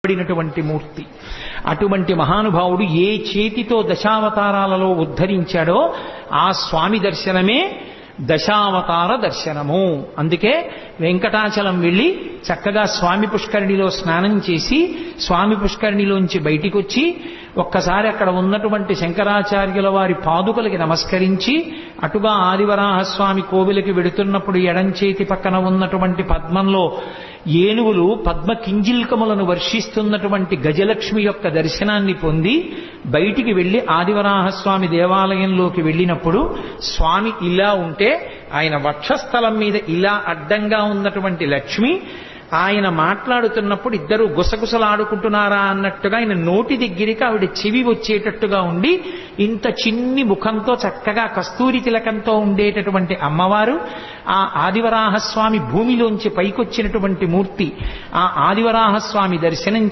పడినటువంటి మూర్తి. అటువంటి మహానుభావుడు ఏ చేతితో దశావతారాలలో ఉద్ధరించాడో ఆ స్వామి దర్శనమే దశావతార దర్శనము. అందుకే వెంకటాచలం వెళ్ళి చక్కగా స్వామి పుష్కరిణిలో స్నానం చేసి స్వామి పుష్కరిణిలోంచి బయటికి వచ్చి ఒక్కసారి అక్కడ ఉన్నటువంటి శంకరాచార్యుల వారి పాదుకలకి నమస్కరించి అటుగా ఆదివరాహస్వామి కోవిలకి వెడుతున్నప్పుడు ఎడంచేతి పక్కన ఉన్నటువంటి పద్మంలో ఏనుగులు పద్మ కింజిల్కములను వర్షిస్తున్నటువంటి గజలక్ష్మి యొక్క దర్శనాన్ని పొంది బయటికి వెళ్లి ఆదివరాహస్వామి దేవాలయంలోకి వెళ్ళినప్పుడు స్వామి ఇలా ఉంటే ఆయన వక్షస్థలం మీద ఇలా అడ్డంగా ఉన్నటువంటి లక్ష్మి ఆయన మాట్లాడుతున్నప్పుడు ఇద్దరు గుసగుసలాడుకుంటున్నారా అన్నట్టుగా ఆయన నోటి దగ్గరికి ఆవిడ చెవి వచ్చేటట్టుగా ఉండి ఇంత చిన్ని ముఖంతో చక్కగా కస్తూరి తిలకంతో ఉండేటటువంటి అమ్మవారు ఆ ఆదివరాహస్వామి భూమిలోంచి పైకొచ్చినటువంటి మూర్తి. ఆ ఆదివరాహస్వామి దర్శనం